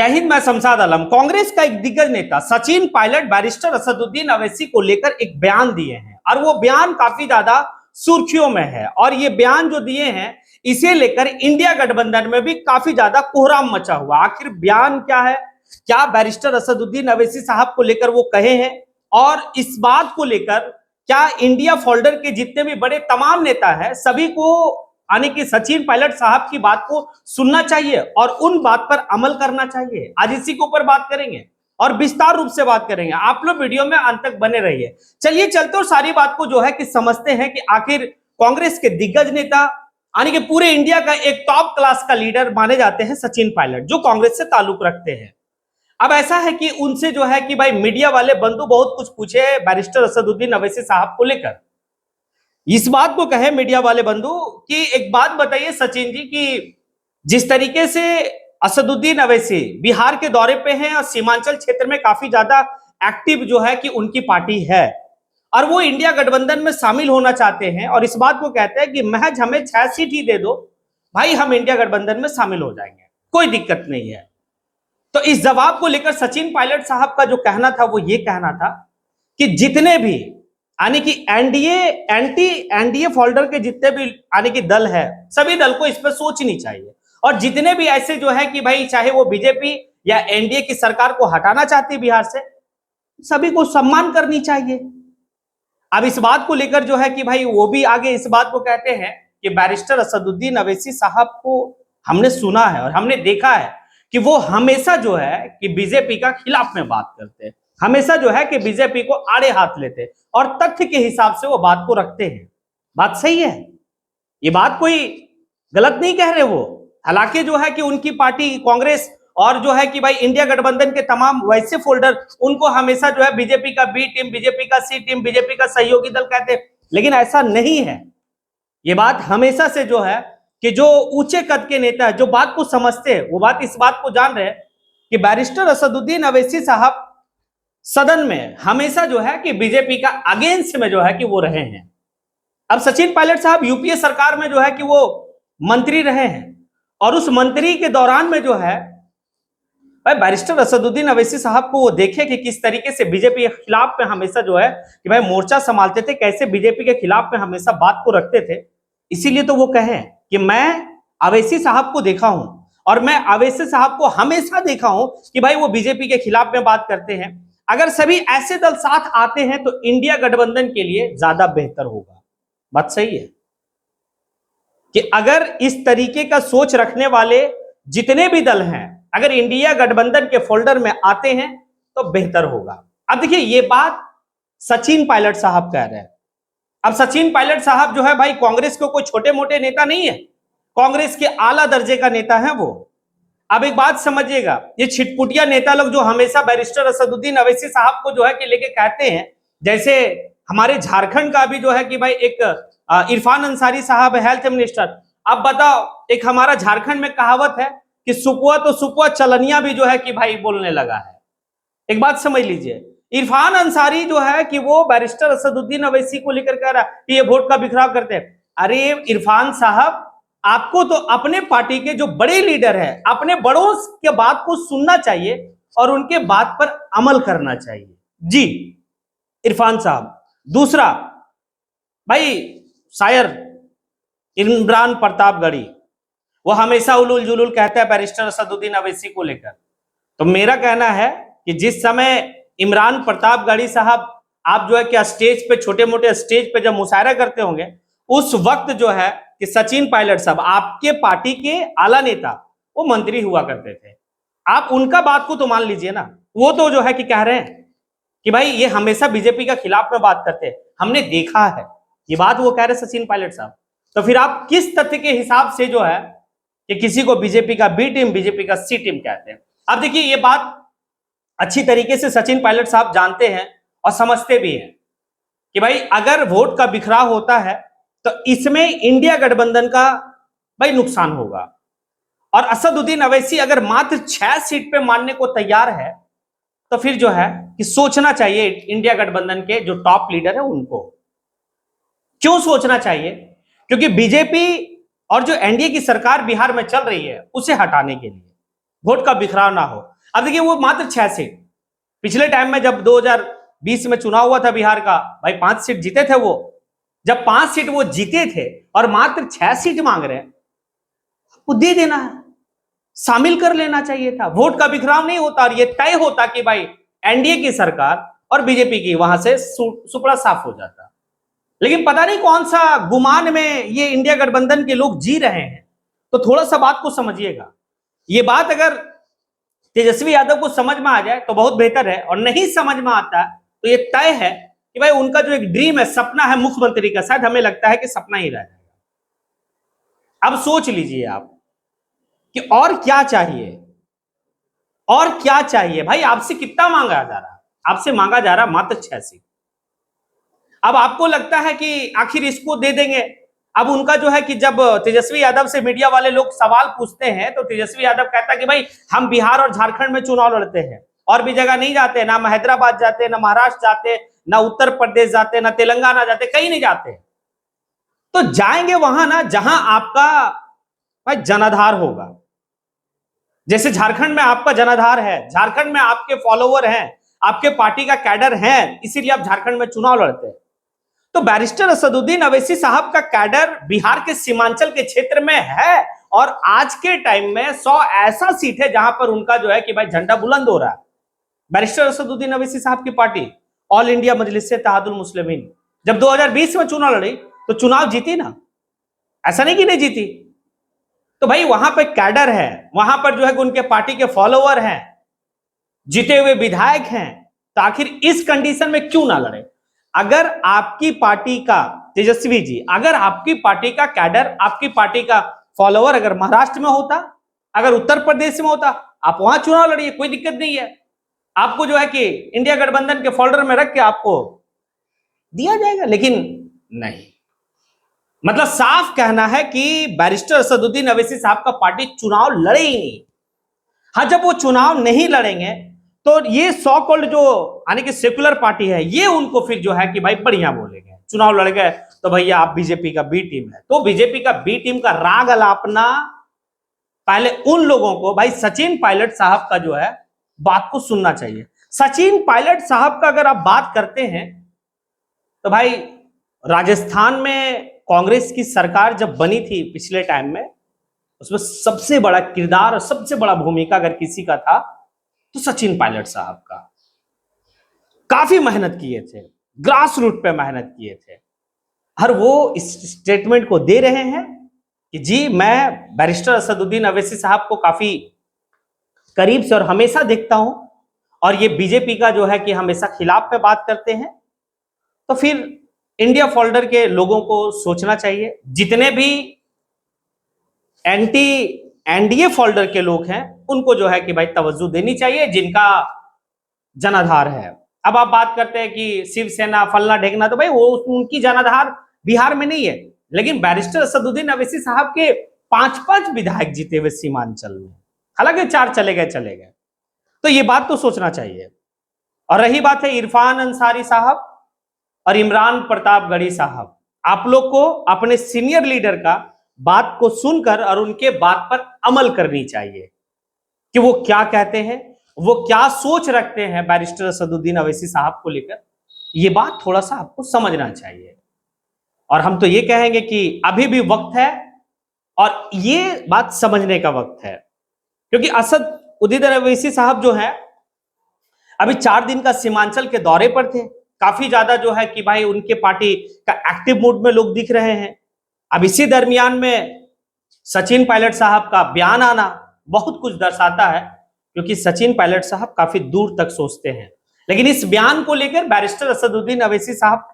जय हिंद। मैं शमशाद आलम। कांग्रेस का एक दिग्गज नेता सचिन पायलट बैरिस्टर असदुद्दीन अवैसी को लेकर एक बयान दिए हैं और वो बयान काफी ज्यादा सुर्खियों में है। और ये बयान जो दिए हैं इसे लेकर इंडिया गठबंधन में भी काफी ज्यादा कोहराम मचा हुआ। आखिर बयान क्या है, क्या बैरिस्टर असदुद्दीन अवैसी साहब को लेकर वो कहे हैं, और इस बात को लेकर क्या इंडिया फोल्डर के जितने भी बड़े तमाम नेता हैं सभी को यानी कि सचिन पायलट साहब की बात को सुनना चाहिए और उन बात पर अमल करना चाहिए। आज इसी के ऊपर बात करेंगे और विस्तार रूप से बात करेंगे। आप लोग वीडियो में अंत तक बने रहिए। चलिए चलते और सारी बात को जो है कि समझते हैं कि आखिर कांग्रेस के दिग्गज नेता यानी कि पूरे इंडिया का एक टॉप क्लास का लीडर माने जाते हैं सचिन पायलट, जो कांग्रेस से ताल्लुक रखते हैं। अब ऐसा है कि उनसे जो है कि भाई मीडिया वाले बंधु बहुत कुछ पूछे बैरिस्टर असदुद्दीन अवैसी साहब को लेकर। इस बात को कहे मीडिया वाले बंधु कि एक बात बताइए सचिन जी कि जिस तरीके से असदुद्दीन अवैसी बिहार के दौरे पे हैं और सीमांचल क्षेत्र में काफी ज्यादा एक्टिव जो है कि उनकी पार्टी है और वो इंडिया गठबंधन में शामिल होना चाहते हैं और इस बात को कहते हैं कि महज हमें 6 सीट ही दे दो भाई, हम इंडिया गठबंधन में शामिल हो जाएंगे, कोई दिक्कत नहीं है। तो इस जवाब को लेकर सचिन पायलट साहब का जो कहना था वो ये कहना था कि जितने भी यानी कि एनडीए फोल्डर के जितने भी यानी कि दल है सभी दल को इस पर सोचनी चाहिए और जितने भी ऐसे जो है कि भाई चाहे वो बीजेपी या एनडीए की सरकार को हटाना चाहती है बिहार से, सभी को सम्मान करनी चाहिए। अब इस बात को लेकर जो है कि भाई वो भी आगे इस बात को कहते हैं कि बैरिस्टर असदुद्दीन अवैसी साहब को हमने सुना है और हमने देखा है कि वो हमेशा जो है कि बीजेपी का खिलाफ में बात करते हैं, हमेशा जो है कि बीजेपी को आड़े हाथ लेते हैं और तथ्य के हिसाब से वो बात को रखते हैं। बात सही है, ये बात कोई गलत नहीं कह रहे वो। हालांकि जो है कि उनकी पार्टी कांग्रेस और जो है कि भाई इंडिया गठबंधन के तमाम वैसे फोल्डर उनको हमेशा जो है बीजेपी का बी टीम, बीजेपी का सी टीम, बीजेपी का सहयोगी दल कहते हैं, लेकिन ऐसा नहीं है। ये बात हमेशा से जो है कि जो ऊंचे कद के नेता है जो बात को समझते हैं वो बात इस बात को जान रहे हैं कि बैरिस्टर असदुद्दीन अवैसी साहब सदन में हमेशा जो है कि बीजेपी का अगेंस्ट में जो है कि वो रहे हैं। अब सचिन पायलट साहब यूपीए सरकार में जो है कि वो मंत्री रहे हैं और उस मंत्री के दौरान में जो है भाई बैरिस्टर असदुद्दीन अवैसी साहब को वो देखे कि किस तरीके से बीजेपी के खिलाफ में हमेशा जो है कि भाई मोर्चा संभालते थे, कैसे बीजेपी के खिलाफ में हमेशा बात को रखते थे। इसीलिए तो वो कहे कि मैं अवैसी साहब को देखा हूं और मैं अवैसी साहब को हमेशा देखा हूं कि भाई वो बीजेपी के खिलाफ में बात करते हैं। अगर सभी ऐसे दल साथ आते हैं तो इंडिया गठबंधन के लिए ज्यादा बेहतर होगा। बात सही है कि अगर इस तरीके का सोच रखने वाले जितने भी दल हैं अगर इंडिया गठबंधन के फोल्डर में आते हैं तो बेहतर होगा। अब देखिए ये बात सचिन पायलट साहब कह रहे हैं। अब सचिन पायलट साहब जो है भाई कांग्रेस के कोई छोटे मोटे नेता नहीं है, कांग्रेस के आला दर्जे का नेता है वो। अब एक बात समझिएगा, ये छिटपुटिया नेता लोग जो हमेशा बैरिस्टर असदुद्दीन अवैसी साहब को जो है कि लेके कहते हैं, जैसे हमारे झारखंड का भी जो है कि भाई एक इरफान अंसारी साहब है हेल्थ मिनिस्टर। अब बताओ, एक हमारा झारखंड में कहावत है कि सुपुआ तो सुपुआ चलनिया भी जो है कि भाई बोलने लगा है। एक बात समझ लीजिए, इरफान अंसारी जो है कि वो बैरिस्टर असदुद्दीन अवैसी को लेकर कह रहा है कि ये वोट का बिखराव करते हैं। अरे इरफान साहब, आपको तो अपने पार्टी के जो बड़े लीडर हैं अपने बड़ों के बात को सुनना चाहिए और उनके बात पर अमल करना चाहिए जी इरफान साहब। दूसरा भाई शायर इमरान प्रतापगढ़ी, वो हमेशा उलूल जुलूल कहता है बैरिस्टर असदुद्दीन अवैसी को लेकर। तो मेरा कहना है कि जिस समय इमरान प्रतापगढ़ी साहब आप जो है कि स्टेज पे छोटे मोटे स्टेज पे जब मुशायरा करते होंगे उस वक्त जो है कि सचिन पायलट साहब आपके पार्टी के आला नेता वो मंत्री हुआ करते थे। आप उनका बात को तो मान लीजिए ना, वो तो जो है कि कह रहे हैं कि भाई ये हमेशा बीजेपी का खिलाफ में बात करते हैं, हमने देखा है। ये बात वो कह रहे सचिन पायलट साहब। तो फिर आप किस तथ्य के हिसाब से जो है कि किसी को बीजेपी का बी टीम, बीजेपी का सी टीम कहते हैं? अब देखिए ये बात अच्छी तरीके से सचिन पायलट साहब जानते हैं और समझते भी हैं कि भाई अगर वोट का बिखराव होता है तो इसमें इंडिया गठबंधन का भाई नुकसान होगा और असदुद्दीन अवैसी अगर मात्र 6 सीट पे मानने को तैयार है तो फिर जो है कि सोचना चाहिए इंडिया गठबंधन के जो टॉप लीडर है उनको। क्यों सोचना चाहिए? क्योंकि बीजेपी और जो एनडीए की सरकार बिहार में चल रही है उसे हटाने के लिए वोट का बिखराव ना हो। अब देखिए वो मात्र 6 सीट, पिछले टाइम में जब 2020 में चुनाव हुआ था बिहार का, भाई 5 सीट जीते थे वो। जब 5 सीट वो जीते थे और मात्र 6 सीट मांग रहे हैं, वो दे देना है, शामिल कर लेना चाहिए था। वोट का बिखराव नहीं होता और ये तय होता कि भाई एनडीए की सरकार और बीजेपी की वहां से सुपड़ा साफ हो जाता। लेकिन पता नहीं कौन सा गुमान में ये इंडिया गठबंधन के लोग जी रहे हैं। तो थोड़ा सा बात को समझिएगा। ये बात अगर तेजस्वी यादव को समझ में आ जाए तो बहुत बेहतर है, और नहीं समझ में आता तो ये तय है कि भाई उनका जो एक ड्रीम है, सपना है मुख्यमंत्री का, शायद हमें लगता है कि सपना ही रह जाएगा। अब सोच लीजिए आप कि और क्या चाहिए, और क्या चाहिए। भाई आपसे कितना मांगा जा रहा है? आपसे मांगा जा रहा मात्र 6 सीट। अब आपको लगता है कि आखिर इसको दे देंगे। अब उनका जो है कि जब तेजस्वी यादव से मीडिया वाले लोग सवाल पूछते हैं तो तेजस्वी यादव कहता है कि भाई हम बिहार और झारखंड में चुनाव लड़ते हैं, और भी जगह नहीं जाते, ना हैदराबाद जाते, ना महाराष्ट्र जाते, ना उत्तर प्रदेश जाते, ना तेलंगाना जाते, कहीं नहीं जाते। तो जाएंगे वहां ना जहां आपका भाई जनाधार होगा। जैसे झारखंड में आपका जनाधार है, झारखंड में आपके फॉलोवर हैं, आपके पार्टी का कैडर है, इसीलिए आप झारखंड में चुनाव लड़ते हैं। तो बैरिस्टर असदुद्दीन अवैसी साहब का कैडर बिहार के सीमांचल के क्षेत्र में है, और आज के टाइम में 100 ऐसा सीट है जहां पर उनका जो है कि भाई झंडा बुलंद हो रहा है। बैरिस्टर असदुद्दीन अवैसी साहब की पार्टी ऑल इंडिया मजलिस इत्तेहादुल मुस्लिमीन जब 2020 में चुनाव लड़ी तो चुनाव जीती ना, ऐसा नहीं कि नहीं जीती। तो भाई वहां पर कैडर है, वहां पर जो है कि उनके पार्टी के फॉलोवर हैं, जीते हुए विधायक हैं, तो आखिर इस कंडीशन में क्यों ना लड़े? अगर आपकी पार्टी का तेजस्वी जी, अगर आपकी पार्टी का कैडर, आपकी पार्टी का फॉलोवर अगर महाराष्ट्र में होता, अगर उत्तर प्रदेश में होता, आप वहां चुनाव लड़िए, कोई दिक्कत नहीं है। आपको जो है कि इंडिया गठबंधन के फोल्डर में रख के आपको दिया जाएगा, लेकिन नहीं। मतलब साफ कहना है कि बैरिस्टर असदुद्दीन अवैसी साहब का पार्टी चुनाव लड़े ही नहीं। हाँ, जब वो चुनाव नहीं लड़ेंगे तो ये सो कॉल्ड जो यानी कि सेकुलर पार्टी है, ये उनको फिर जो है कि भाई बढ़िया बोलेंगे। चुनाव लड़ गए तो भैया आप बीजेपी का बी टीम है। तो बीजेपी का बी टीम का राग अलापना पहले उन लोगों को भाई सचिन पायलट साहब का जो है बात को सुनना चाहिए। सचिन पायलट साहब का अगर आप बात करते हैं तो भाई राजस्थान में कांग्रेस की सरकार जब बनी थी पिछले टाइम में, उसमें सबसे बड़ा किरदार और सबसे बड़ा भूमिका अगर किसी का था तो सचिन पायलट साहब का। काफी मेहनत किए थे, ग्रास रूट पे मेहनत किए थे, और वो इस स्टेटमेंट को दे रहे हैं कि जी मैं बैरिस्टर असदुद्दीन अवैसी साहब को काफी करीब से और हमेशा देखता हूं, और ये बीजेपी का जो है कि हमेशा खिलाफ पे बात करते हैं। तो फिर इंडिया फोल्डर के लोगों को सोचना चाहिए, जितने भी एंटी एनडीए फोल्डर के लोग हैं उनको जो है कि भाई तवज्जो देनी चाहिए, जिनका जनाधार है। अब आप बात करते हैं कि शिवसेना फलना ढेकना, तो भाई वो उनकी जनाधार बिहार में नहीं है, लेकिन बैरिस्टर असदुद्दीन अवैसी साहब के 5-5 विधायक जीते हुए सीमांचल में, हालांकि 4 चले गए। तो ये बात तो सोचना चाहिए। और रही बात है इरफान अंसारी साहब और इमरान प्रतापगढ़ी साहब, आप लोग को अपने सीनियर लीडर का बात को सुनकर और उनके बात पर अमल करनी चाहिए कि वो क्या कहते हैं, वो क्या सोच रखते हैं बैरिस्टर असदुद्दीन अवैसी साहब को लेकर। ये बात थोड़ा सा आपको समझना चाहिए। और हम तो ये कहेंगे कि अभी भी वक्त है और ये बात समझने का वक्त है, क्योंकि असदुद्दीन अवैसी साहब जो है अभी 4 दिन का सीमांचल के दौरे पर थे। काफी ज्यादा जो है कि भाई उनके पार्टी का एक्टिव मूड में लोग दिख रहे हैं। अब इसी दरमियान में सचिन पायलट साहब का बयान आना बहुत कुछ दर्शाता है, क्योंकि सचिन पायलट साहब काफी दूर तक सोचते हैं। लेकिन इस बयान को लेकर बैरिस्टर असदुद्दीन अवैसी साहब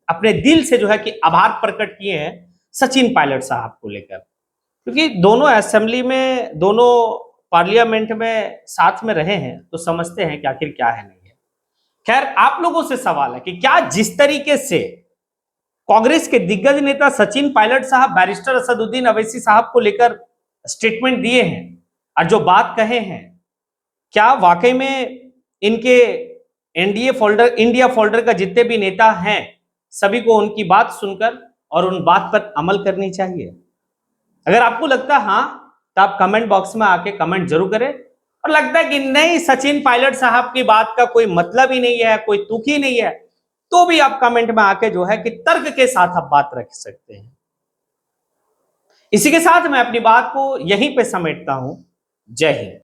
अपने दिल से जो है कि आभार प्रकट किए हैं सचिन पायलट साहब को लेकर, क्योंकि दोनों असेंबली में, दोनों पार्लियामेंट में साथ में रहे हैं, तो समझते हैं कि आखिर क्या है नहीं है। खैर, आप लोगों से सवाल है कि क्या जिस तरीके से कांग्रेस के दिग्गज नेता सचिन पायलट साहब बैरिस्टर असदुद्दीन अवैसी साहब को लेकर स्टेटमेंट दिए हैं और जो बात कहे हैं, क्या वाकई में इनके इंडिया फोल्डर का जितने भी नेता हैं सभी को उनकी बात सुनकर और उन बात पर अमल करनी चाहिए? अगर आपको लगता है हाँ, तो आप कमेंट बॉक्स में आके कमेंट जरूर करें और लगता है कि नहीं, सचिन पायलट साहब की बात का कोई मतलब ही नहीं है, कोई तुक ही नहीं है, तो भी आप कमेंट में आके जो है कि तर्क के साथ आप बात रख सकते हैं। इसी के साथ मैं अपनी बात को यहीं पे समेटता हूं। जय हिंद।